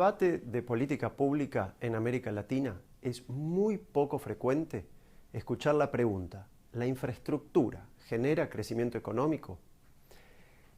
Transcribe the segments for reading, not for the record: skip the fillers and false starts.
debate de política pública en América Latina es muy poco frecuente escuchar la pregunta: ¿la infraestructura genera crecimiento económico?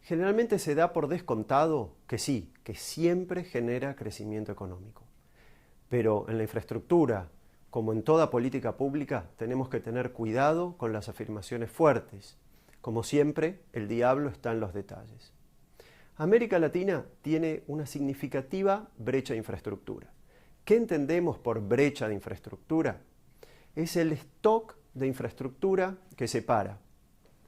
Generalmente se da por descontado que sí, que siempre genera crecimiento económico. Pero en la infraestructura, como en toda política pública, tenemos que tener cuidado con las afirmaciones fuertes. Como siempre, el diablo está en los detalles. América Latina tiene una significativa brecha de infraestructura. ¿Qué entendemos por brecha de infraestructura? Es el stock de infraestructura que separa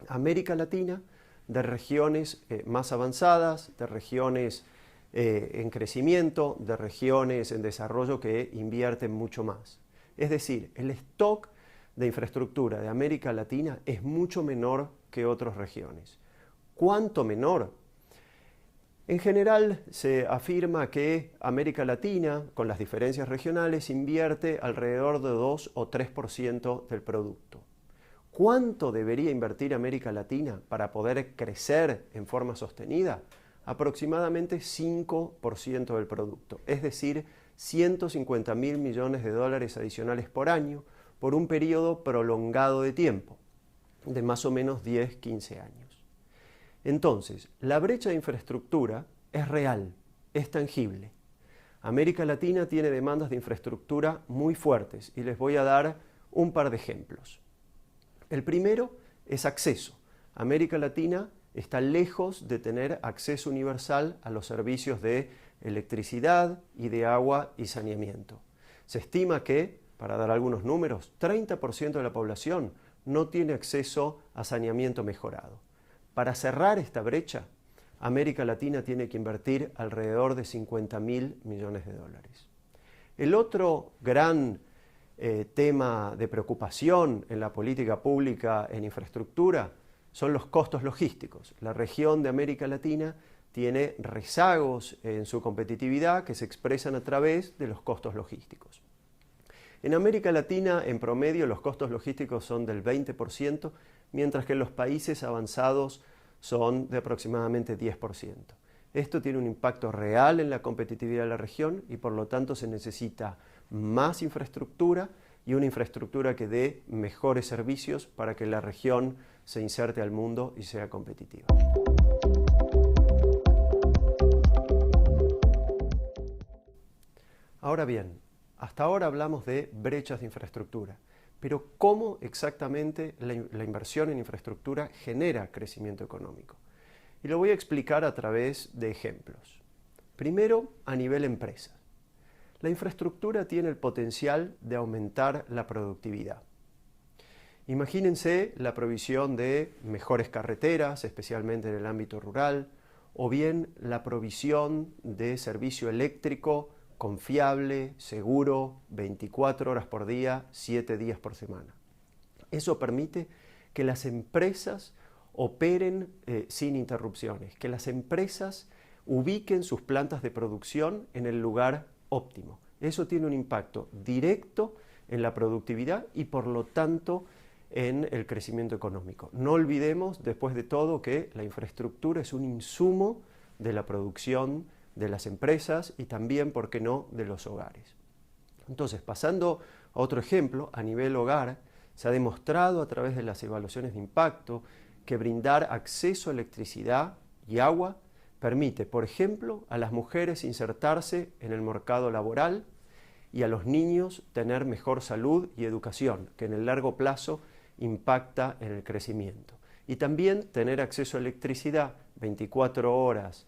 América Latina de regiones más avanzadas, de regiones en crecimiento, de regiones en desarrollo que invierten mucho más. Es decir, el stock de infraestructura de América Latina es mucho menor que otras regiones. ¿Cuánto menor? En general se afirma que América Latina, con las diferencias regionales, invierte alrededor de 2 o 3% del producto. ¿Cuánto debería invertir América Latina para poder crecer en forma sostenida? Aproximadamente 5% del producto, es decir, 150.000 millones de dólares adicionales por año por un periodo prolongado de tiempo, de más o menos 10-15 años. Entonces, la brecha de infraestructura es real, es tangible. América Latina tiene demandas de infraestructura muy fuertes y les voy a dar un par de ejemplos. El primero es acceso. América Latina está lejos de tener acceso universal a los servicios de electricidad y de agua y saneamiento. Se estima que, para dar algunos números, 30% de la población no tiene acceso a saneamiento mejorado. Para cerrar esta brecha, América Latina tiene que invertir alrededor de 50.000 millones de dólares. El otro gran tema de preocupación en la política pública en infraestructura son los costos logísticos. La región de América Latina tiene rezagos en su competitividad que se expresan a través de los costos logísticos. En América Latina, en promedio, los costos logísticos son del 20%, mientras que en los países avanzados son de aproximadamente 10%. Esto tiene un impacto real en la competitividad de la región y por lo tanto se necesita más infraestructura y una infraestructura que dé mejores servicios para que la región se inserte al mundo y sea competitiva. Ahora bien, hasta ahora hablamos de brechas de infraestructura, pero ¿cómo exactamente la inversión en infraestructura genera crecimiento económico? Y lo voy a explicar a través de ejemplos. Primero, a nivel empresa. La infraestructura tiene el potencial de aumentar la productividad. Imagínense la provisión de mejores carreteras, especialmente en el ámbito rural, o bien la provisión de servicio eléctrico confiable, seguro, 24 horas por día, 7 días por semana. Eso permite que las empresas operen sin interrupciones, que las empresas ubiquen sus plantas de producción en el lugar óptimo. Eso tiene un impacto directo en la productividad y por lo tanto en el crecimiento económico. No olvidemos, después de todo, que la infraestructura es un insumo de la producción de las empresas y también, ¿por qué no?, de los hogares. Entonces, pasando a otro ejemplo, a nivel hogar, se ha demostrado a través de las evaluaciones de impacto que brindar acceso a electricidad y agua permite, por ejemplo, a las mujeres insertarse en el mercado laboral y a los niños tener mejor salud y educación, que en el largo plazo impacta en el crecimiento. Y también tener acceso a electricidad 24 horas,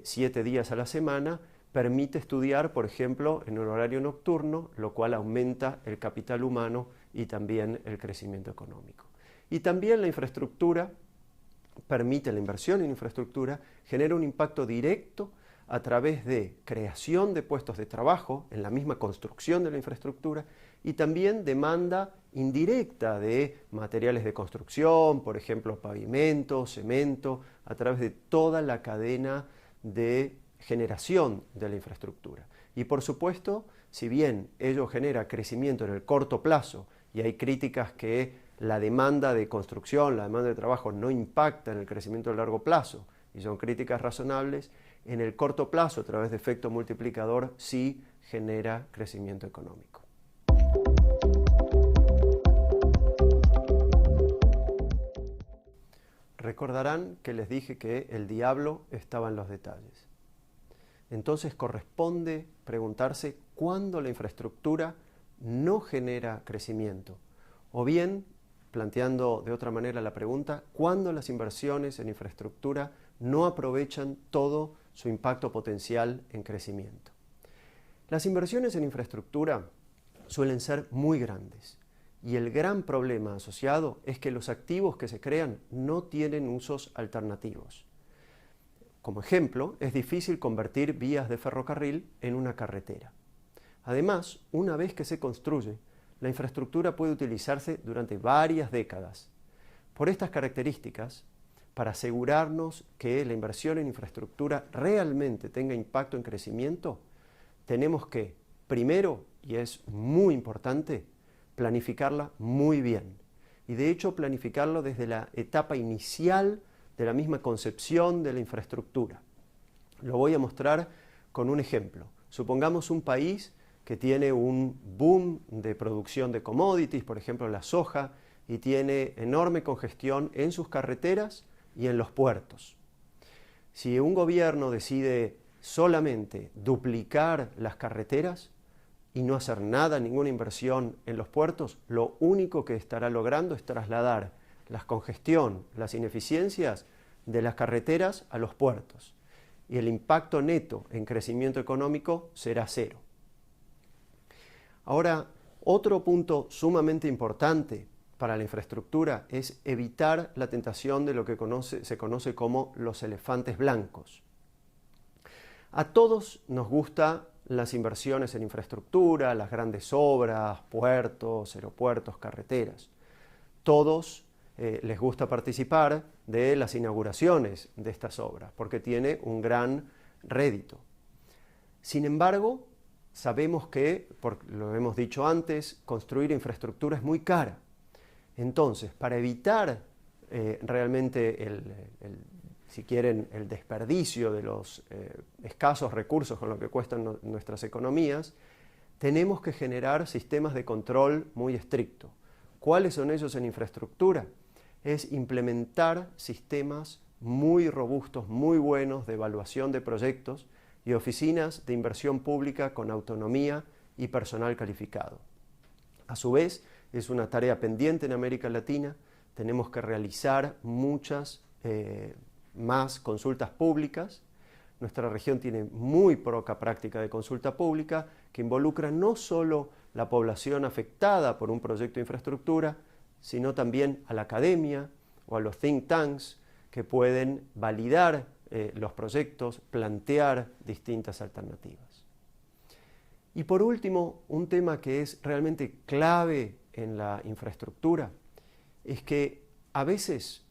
7 días a la semana, permite estudiar, por ejemplo, en un horario nocturno, lo cual aumenta el capital humano y también el crecimiento económico. Y también la infraestructura permite, la inversión en infraestructura genera un impacto directo a través de creación de puestos de trabajo en la misma construcción de la infraestructura y también demanda indirecta de materiales de construcción, por ejemplo, pavimento, cemento, a través de toda la cadena de generación de la infraestructura. Y por supuesto, si bien ello genera crecimiento en el corto plazo y hay críticas que la demanda de construcción, la demanda de trabajo no impacta en el crecimiento a largo plazo y son críticas razonables, en el corto plazo, a través de efecto multiplicador, sí genera crecimiento económico. Recordarán que les dije que el diablo estaba en los detalles. Entonces corresponde preguntarse cuándo la infraestructura no genera crecimiento, o bien, planteando de otra manera la pregunta, cuándo las inversiones en infraestructura no aprovechan todo su impacto potencial en crecimiento. Las inversiones en infraestructura suelen ser muy grandes y el gran problema asociado es que los activos que se crean no tienen usos alternativos. Como ejemplo, es difícil convertir vías de ferrocarril en una carretera. Además, una vez que se construye, la infraestructura puede utilizarse durante varias décadas. Por estas características, para asegurarnos que la inversión en infraestructura realmente tenga impacto en crecimiento, tenemos que, primero, y es muy importante, planificarla muy bien. Y de hecho, planificarlo desde la etapa inicial de la misma concepción de la infraestructura. Lo voy a mostrar con un ejemplo. Supongamos un país que tiene un boom de producción de commodities, por ejemplo la soja, y tiene enorme congestión en sus carreteras y en los puertos. Si un gobierno decide solamente duplicar las carreteras y no hacer nada, ninguna inversión en los puertos, lo único que estará logrando es trasladar la congestión, las ineficiencias de las carreteras a los puertos. Y el impacto neto en crecimiento económico será cero. Ahora, otro punto sumamente importante para la infraestructura es evitar la tentación de lo que se conoce como los elefantes blancos. A todos nos gustan las inversiones en infraestructura, las grandes obras, puertos, aeropuertos, carreteras. Todos les gusta participar de las inauguraciones de estas obras porque tiene un gran rédito. Sin embargo, sabemos que, lo hemos dicho antes, construir infraestructura es muy cara. Entonces, para evitar realmente si quieren, el desperdicio de los escasos recursos con lo que cuestan nuestras economías, tenemos que generar sistemas de control muy estrictos. ¿Cuáles son ellos en infraestructura? Es implementar sistemas muy robustos, muy buenos de evaluación de proyectos y oficinas de inversión pública con autonomía y personal calificado. A su vez, es una tarea pendiente en América Latina. Tenemos que realizar muchas más consultas públicas. Nuestra región tiene muy poca práctica de consulta pública que involucra no solo la población afectada por un proyecto de infraestructura, sino también a la academia o a los think tanks que pueden validar los proyectos, plantear distintas alternativas. Y por último, un tema que es realmente clave en la infraestructura es que a veces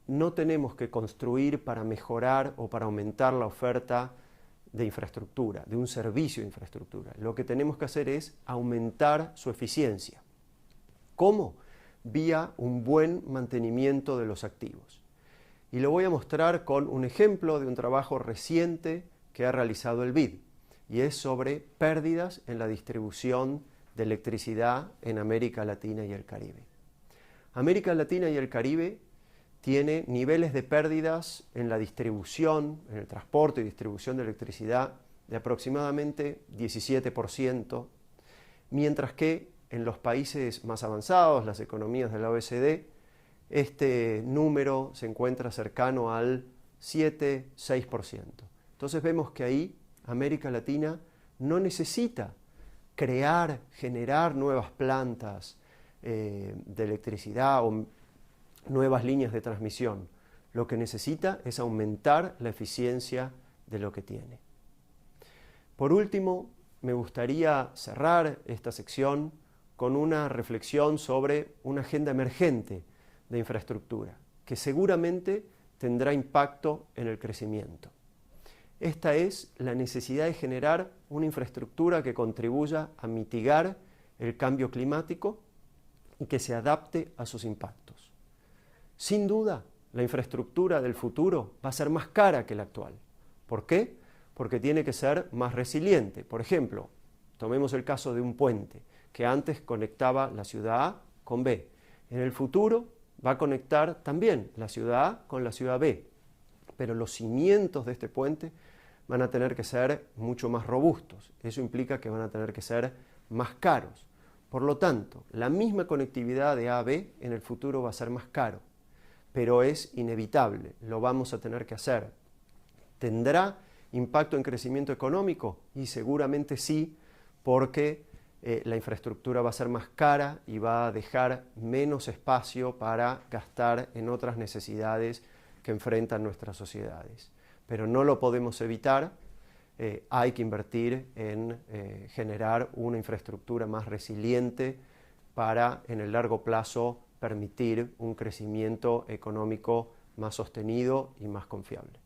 no tenemos que construir para mejorar o para aumentar la oferta de infraestructura, de un servicio de infraestructura. Lo que tenemos que hacer es aumentar su eficiencia. ¿Cómo? Vía un buen mantenimiento de los activos. Y lo voy a mostrar con un ejemplo de un trabajo reciente que ha realizado el BID, y es sobre pérdidas en la distribución de electricidad en América Latina y el Caribe. América Latina y el Caribe tiene niveles de pérdidas en la distribución, en el transporte y distribución de electricidad de aproximadamente 17%, mientras que en los países más avanzados, las economías de la OECD, este número se encuentra cercano al 7-6%. Entonces vemos que ahí América Latina no necesita generar nuevas plantas de electricidad o nuevas líneas de transmisión. Lo que necesita es aumentar la eficiencia de lo que tiene. Por último, me gustaría cerrar esta sección con una reflexión sobre una agenda emergente de infraestructura, que seguramente tendrá impacto en el crecimiento. Esta es la necesidad de generar una infraestructura que contribuya a mitigar el cambio climático y que se adapte a sus impactos. Sin duda, la infraestructura del futuro va a ser más cara que la actual. ¿Por qué? porque tiene que ser más resiliente. Por ejemplo, tomemos el caso de un puente que antes conectaba la ciudad A con B. En el futuro va a conectar también la ciudad A con la ciudad B, pero los cimientos de este puente van a tener que ser mucho más robustos. Eso implica que van a tener que ser más caros. Por lo tanto, la misma conectividad de A a B en el futuro va a ser más caro, pero es inevitable, lo vamos a tener que hacer. ¿Tendrá impacto en crecimiento económico? Y seguramente sí, porque la infraestructura va a ser más cara y va a dejar menos espacio para gastar en otras necesidades que enfrentan nuestras sociedades. Pero no lo podemos evitar, hay que invertir en generar una infraestructura más resiliente para en el largo plazo permitir un crecimiento económico más sostenido y más confiable.